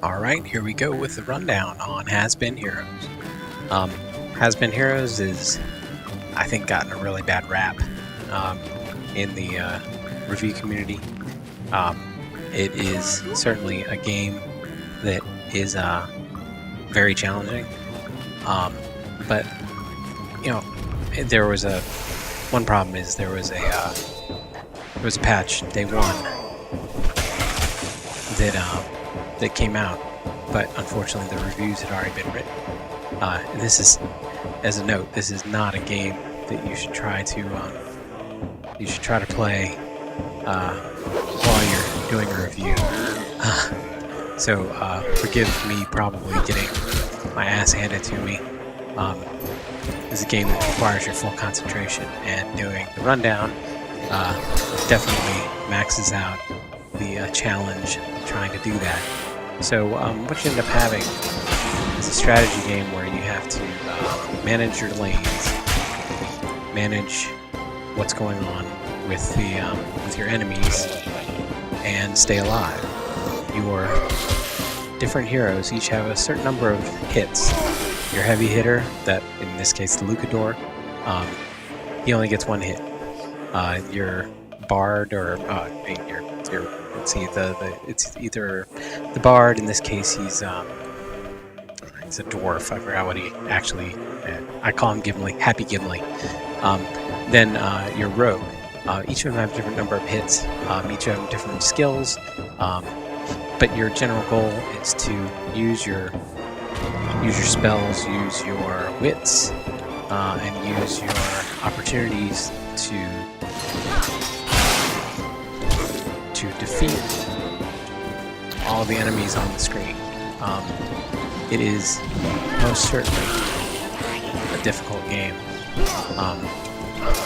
Alright, here we go with the rundown on Has Been Heroes. Um, Has Been Heroes is, I think, gotten a really bad rap in the review community. It is certainly a game that is very challenging, but you know, there was one problem is there was a patch day one that came out, but unfortunately the reviews had already been written. And this is, as a note, this is not a game that you should try to play while you're doing a review. So forgive me probably getting my ass handed to me. This is a game that requires your full concentration, and doing the rundown definitely maxes out the challenge trying to do that. So what you end up having is a strategy game where you have to manage your lanes, manage what's going on with your enemies, and stay alive. Your different heroes each have a certain number of hits. Your heavy hitter, that in this case the Lucador, he only gets one hit. Your bard, or it's either the bard. In this case, he's a dwarf. I forgot what he actually. I call him Gimli, Happy Gimli. Then your rogue. Each of them have a different number of hits. Each of them different skills. But your general goal is to use your spells, use your wits, and use your opportunities to defeat all the enemies on the screen. It is most certainly a difficult game. I'm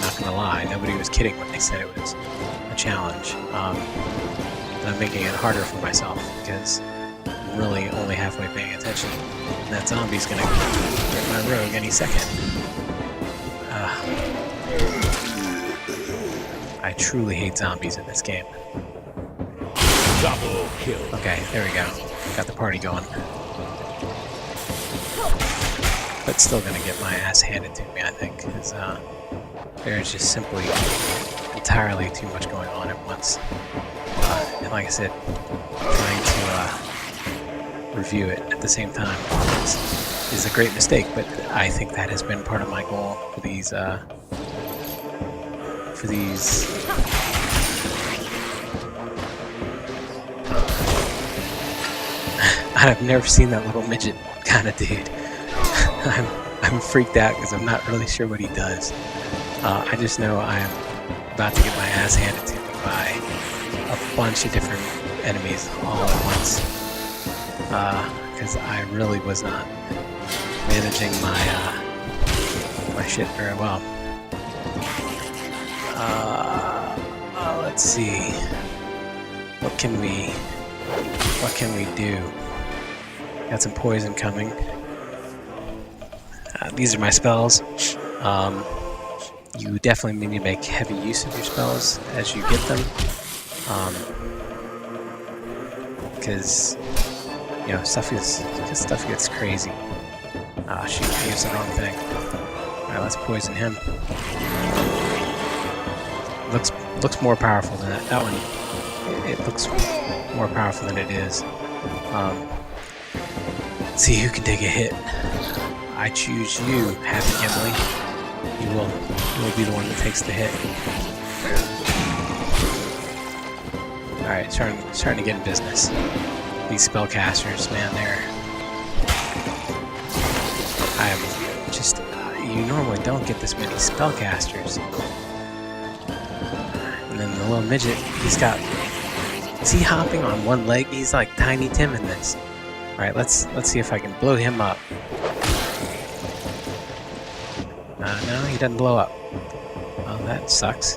not going to lie, nobody was kidding when they said it was a challenge. And I'm making it harder for myself because I'm really only halfway paying attention. And that zombie's going to get my rogue any second. I truly hate zombies in this game. Double kill. Okay, there we go. Got the party going. But still gonna get my ass handed to me, I think, because there's just simply entirely too much going on at once. And like I said, trying to review it at the same time is a great mistake, but I think that has been part of my goal for these I've never seen that little midget kind of dude. I'm freaked out because I'm not really sure what he does. I just know I am about to get my ass handed to me by a bunch of different enemies all at once. Because I really was not managing my shit very well. Let's see. What can we do? Got some poison coming. These are my spells. You definitely need to make heavy use of your spells as you get them, because stuff gets crazy. Ah, shoot! I used the wrong thing. All right, let's poison him. Looks more powerful than that. That one. It looks more powerful than it is. Let's see who can take a hit. I choose you, Happy Gimli. You will be the one that takes the hit. Alright, starting to get in business. These spellcasters, man, I am just... you normally don't get this many spellcasters. And then the little midget, is he hopping on one leg? He's like Tiny Tim in this. Alright, let's see if I can blow him up. No, he doesn't blow up. Oh, that sucks.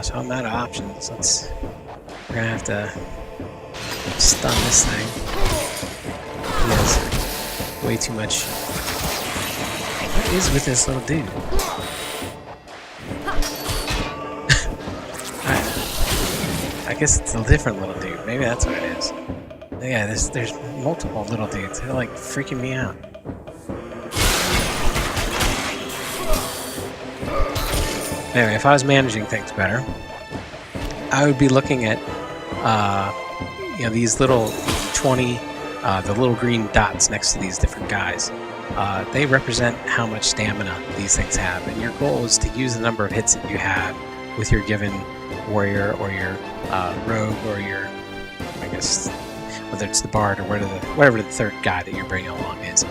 So I'm out of options. We're gonna have to stun this thing. He has way too much. What is with this little dude? I guess it's a different little dude. Maybe that's what it is. Yeah, there's multiple little dudes. They're like freaking me out. Anyway, if I was managing things better, I would be looking at these little 20, the little green dots next to these different guys. They represent how much stamina these things have, and your goal is to use the number of hits that you have with your given warrior or your rogue or your, I guess, whether it's the bard or whatever the third guy that you're bringing along is.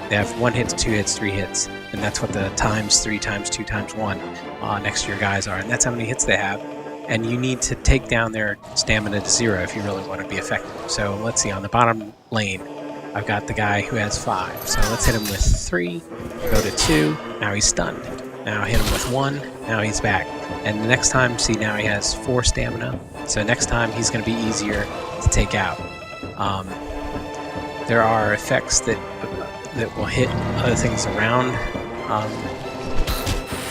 They have 1 hit, 2 hits, 3 hits, and that's what the times 3 times 2 times 1 next to your guys are, and that's how many hits they have. And you need to take down their stamina to 0 if you really want to be effective. So let's see, on the bottom lane, I've got the guy who has 5. So let's hit him with 3, go to 2, now he's stunned. Now hit him with 1, now he's back. And the next time, see, now he has 4 stamina. So next time he's going to be easier to take out. There are effects that will hit other things around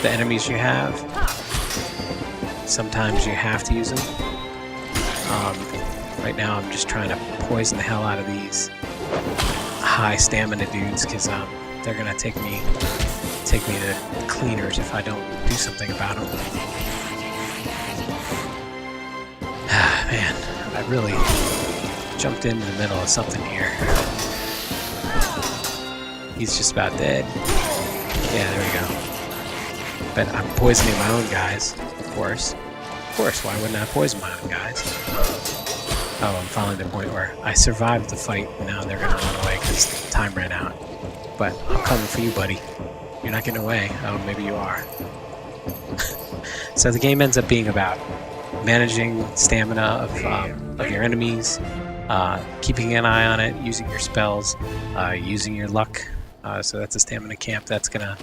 the enemies you have. Sometimes you have to use them. Right now I'm just trying to poison the hell out of these high stamina dudes because they're gonna take me to cleaners if I don't do something about them. Man, I really jumped into the middle of something here. He's just about dead. Yeah, there we go. But I'm poisoning my own guys, of course. Of course, why wouldn't I poison my own guys? Oh, I'm finally at the point where I survived the fight, and now they're gonna run away because time ran out. But I'm coming for you, buddy. You're not getting away. Oh, maybe you are. So the game ends up being about managing stamina of your enemies, keeping an eye on it, using your spells, using your luck. So that's a stamina camp. That's gonna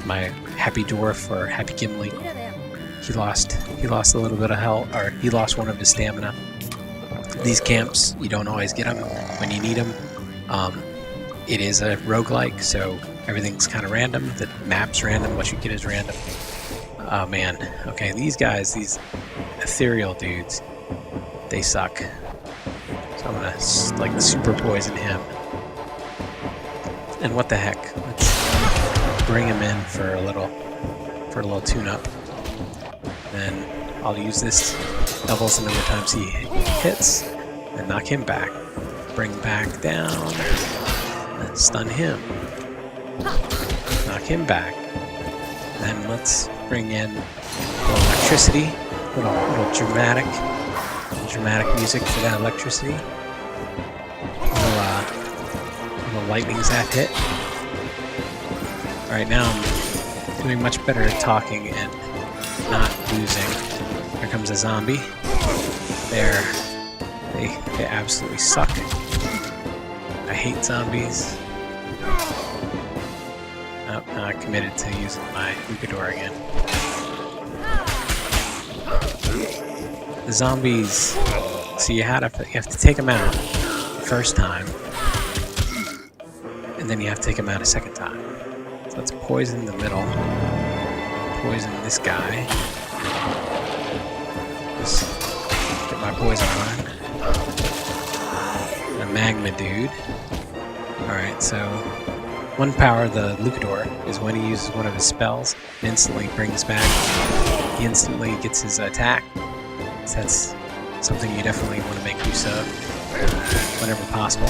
my happy dwarf or happy Gimli. He lost a little bit of health, or he lost 1 of his stamina. These camps, you don't always get them when you need them. It is a roguelike, so everything's kind of random. The map's random. What you get is random. Oh man. Okay, these guys, these ethereal dudes, they suck. So I'm gonna like super poison him. And what the heck? Let's bring him in for a little tune-up. Then I'll use this, doubles the number of times he hits, and knock him back. Bring back down, and stun him. Knock him back. Then let's bring in electricity, little dramatic music for that electricity. Little lightning zap hit. Right now I'm doing much better at talking and not losing. Here comes a zombie. They absolutely suck. I hate zombies. Oh, now I committed to using my Lucador again. The zombies, so you have to take them out the first time, and then you have to take them out a second time. So let's poison the middle. Poison this guy. Just get my poison on. A magma dude. Alright, so one power of the Lucador is when he uses one of his spells, it instantly brings back, he instantly gets his attack. So that's something you definitely want to make use of whenever possible.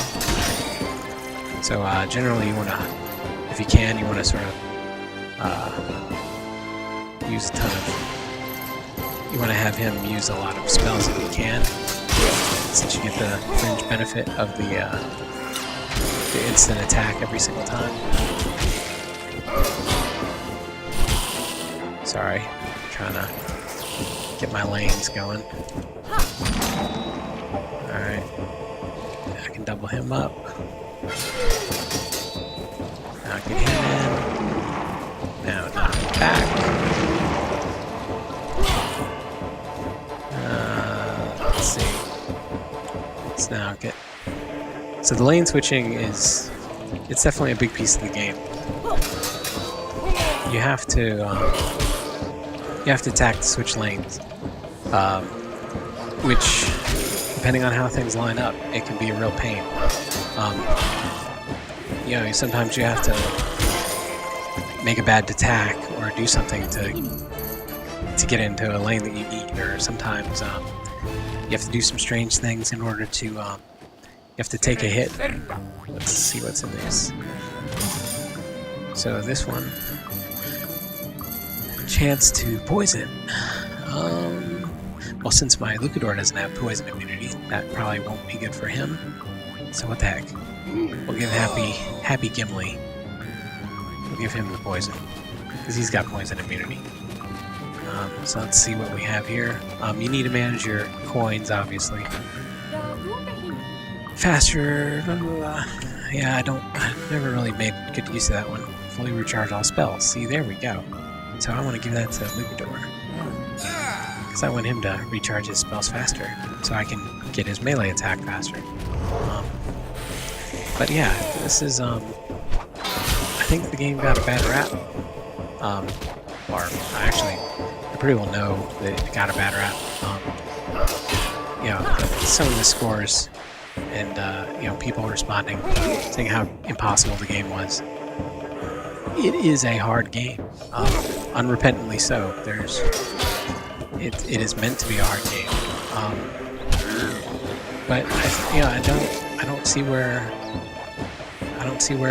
So generally you want to, if you can, you want to sort of use a ton of, you want to have him use a lot of spells if you can, since you get the fringe benefit of the instant attack every single time. Sorry, I'm trying to get my lanes going. Alright, I can double him up. Now get him in. Now knock him back. Let's see. Let's now get... So the lane switching is... It's definitely a big piece of the game. You have to attack to switch lanes. Which depending on how things line up, it can be a real pain. You know, sometimes you have to make a bad attack or do something to get into a lane that you need, or sometimes you have to do some strange things in order to, you have to take a hit. Let's see what's in this. So this one, chance to poison. Well, since my Lucador doesn't have poison immunity, that probably won't be good for him. So what the heck? We'll give Happy Gimli. We'll give him the poison, because he's got poison immunity. So let's see what we have here. You need to manage your coins, obviously. Faster, blah, blah, blah. Yeah, I've never really made good use of that one. Fully recharge all spells. See, there we go. So I want to give that to Lucador, because I want him to recharge his spells faster, so I can get his melee attack faster. But yeah, this is, I think the game got a bad rap. Or actually, I pretty well know that it got a bad rap. You know, some of the scores and, you know, people responding, saying how impossible the game was. It is a hard game, unrepentantly so. It is meant to be a hard game, but I don't see where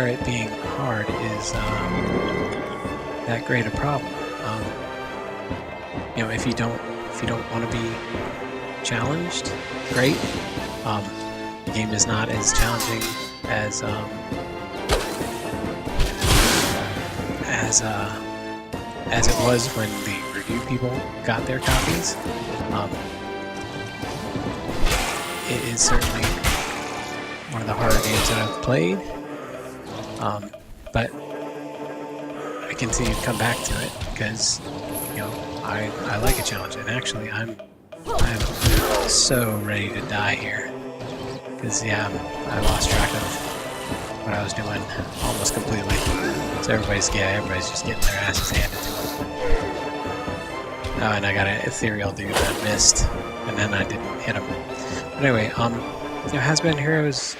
it being hard is that great a problem. You know, if you don't want to be challenged, great. The game is not as challenging as it was when the review people got their copies. It is certainly one of the harder games that I've played, but I continue to come back to it because, you know, I like a challenge, and actually I'm so ready to die here because I lost track of what I was doing almost completely. So everybody's just getting their asses handed to them. Oh, and I got an ethereal dude that missed, and then I didn't hit him. But anyway, you know, Has Been Heroes,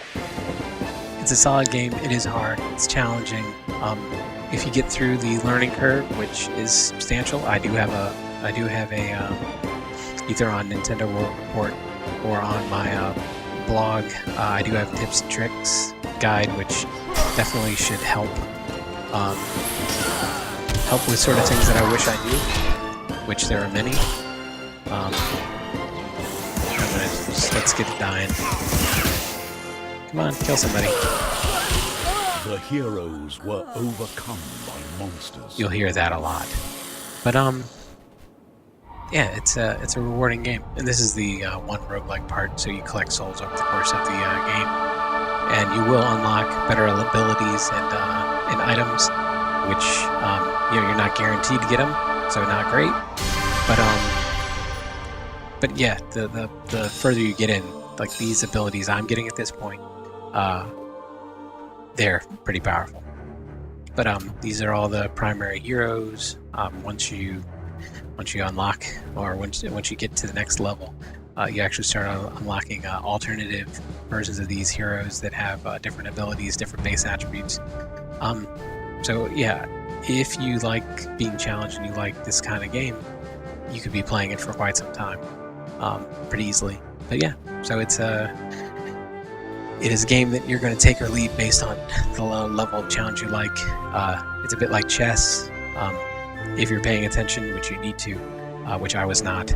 it's a solid game. It is hard. It's challenging. If you get through the learning curve, which is substantial, I do have a either on Nintendo World Report or on my blog. I do have tips and tricks guide, which definitely should help with sort of things that I wish I knew, which there are many. Let's get it dying. Come on, kill somebody. The heroes were overcome by monsters. You'll hear that a lot. But yeah, it's a rewarding game, and this is the one roguelike part. So you collect souls over the course of the game, and you will unlock better abilities and items, which you know, you're not guaranteed to get them, so not great. But yeah, the further you get in, like these abilities I'm getting at this point, they're pretty powerful. But these are all the primary heroes. Once you unlock, or once you get to the next level, you actually start unlocking alternative versions of these heroes that have different abilities, different base attributes. So yeah, if you like being challenged and you like this kind of game, you could be playing it for quite some time, pretty easily. But yeah, so it is a game that you're going to take or leave based on the level of challenge you like. It's a bit like chess, if you're paying attention, which you need to, which I was not.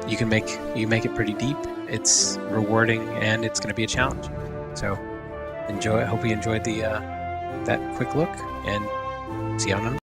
You make it pretty deep. It's rewarding, and it's going to be a challenge. So enjoy. I hope you enjoyed that quick look, and see you on